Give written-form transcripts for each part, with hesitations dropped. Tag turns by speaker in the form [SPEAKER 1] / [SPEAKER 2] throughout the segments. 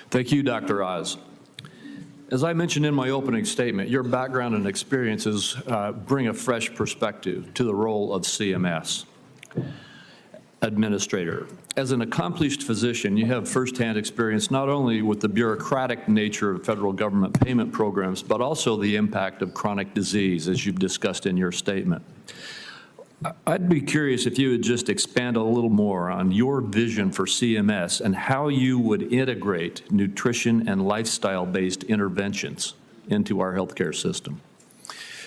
[SPEAKER 1] Thank you, Dr. Oz. As I mentioned in my opening statement, your background and experiences bring a fresh perspective to the role of CMS administrator. As an accomplished physician, you have firsthand experience not only with the bureaucratic nature of federal government payment programs, but also the impact of chronic disease, as you've discussed in your statement. I'd be curious if you would just expand a little more on your vision for CMS and how you would integrate nutrition and lifestyle-based interventions into our healthcare system.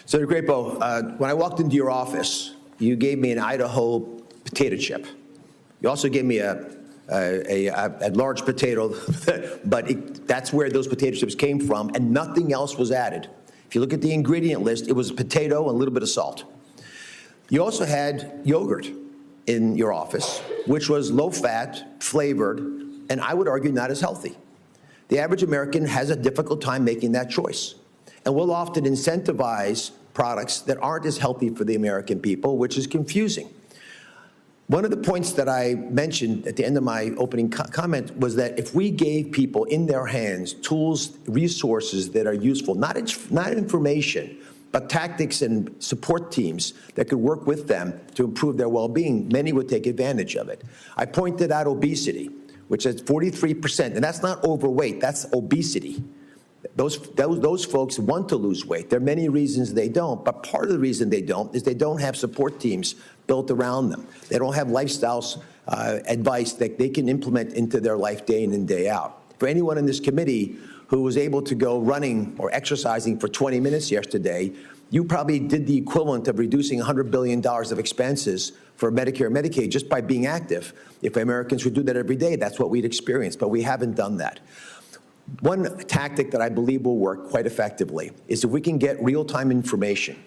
[SPEAKER 2] Senator Crapo, when I walked into your office, you gave me an Idaho potato chip. You also gave me a large potato, but that's where those potato chips came from, and nothing else was added. If you look at the ingredient list, it was a potato and a little bit of salt. You also had yogurt in your office, which was low-fat, flavored, and I would argue not as healthy. The average American has a difficult time making that choice, and we'll often incentivize products that aren't as healthy for the American people, which is confusing. One of the points that I mentioned at the end of my opening comment was that if we gave people in their hands tools, resources that are useful, not information, but tactics and support teams that could work with them to improve their well-being, many would take advantage of it. I pointed out obesity, which is 43%, and that's not overweight, that's obesity. Those folks want to lose weight. There are many reasons they don't, but part of the reason they don't is they don't have support teams built around them. They don't have lifestyle advice that they can implement into their life day in and day out. For anyone in this committee who was able to go running or exercising for 20 minutes yesterday, you probably did the equivalent of reducing $100 billion of expenses for Medicare and Medicaid just by being active. If Americans would do that every day, that's what we'd experience, but we haven't done that. One tactic that I believe will work quite effectively is if we can get real-time information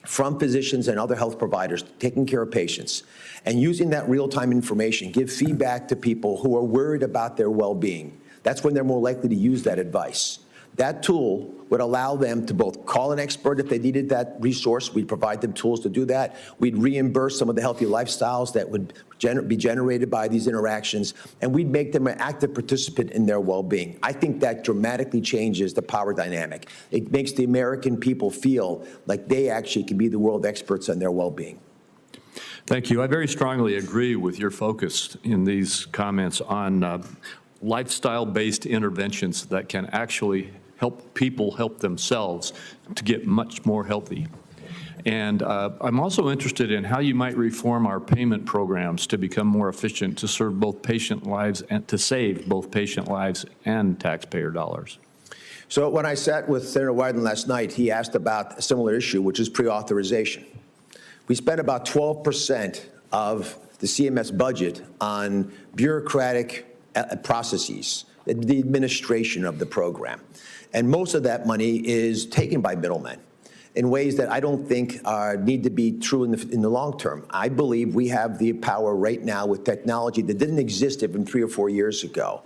[SPEAKER 2] from physicians and other health providers taking care of patients, and using that real-time information, give feedback to people who are worried about their well-being. That's when they're more likely to use that advice. That tool would allow them to both call an expert if they needed that resource. We'd provide them tools to do that. We'd reimburse some of the healthy lifestyles that would be generated by these interactions, and we'd make them an active participant in their well-being. I think that dramatically changes the power dynamic. It makes the American people feel like they actually can be the world experts on their well-being.
[SPEAKER 1] Thank you. I very strongly agree with your focus in these comments on lifestyle-based interventions that can actually help people help themselves to get much more healthy. And I'm also interested in how you might reform our payment programs to become more efficient to serve both patient lives and to save both patient lives and taxpayer dollars.
[SPEAKER 2] So when I sat with Senator Wyden last night, he asked about a similar issue, which is pre-authorization. We spent about 12% of the CMS budget on bureaucratic processes, the administration of the program. And most of that money is taken by middlemen in ways that I don't think need to be true in the long term. I believe we have the power right now with technology that didn't exist even 3 or 4 years ago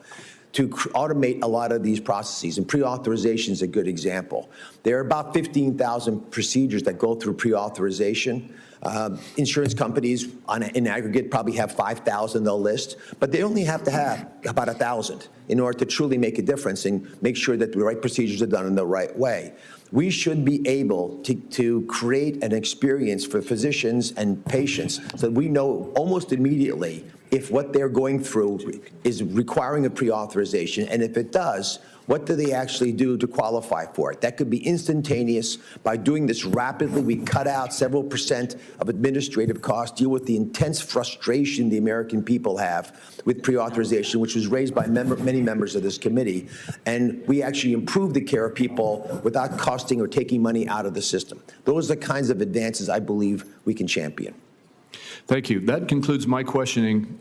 [SPEAKER 2] to automate a lot of these processes, and pre-authorization is a good example. There are about 15,000 procedures that go through pre-authorization. Insurance companies in aggregate probably have 5,000 they'll list, but they only have to have about 1,000 in order to truly make a difference and make sure that the right procedures are done in the right way. We should be able to create an experience for physicians and patients so that we know almost immediately if what they're going through is requiring a pre-authorization, and if it does, what do they actually do to qualify for it? That could be instantaneous. By doing this rapidly, we cut out several % of administrative costs, deal with the intense frustration the American people have with pre-authorization, which was raised by many members of this committee, and we actually improve the care of people without costing or taking money out of the system. Those are the kinds of advances I believe we can champion.
[SPEAKER 1] Thank you. That concludes my questioning.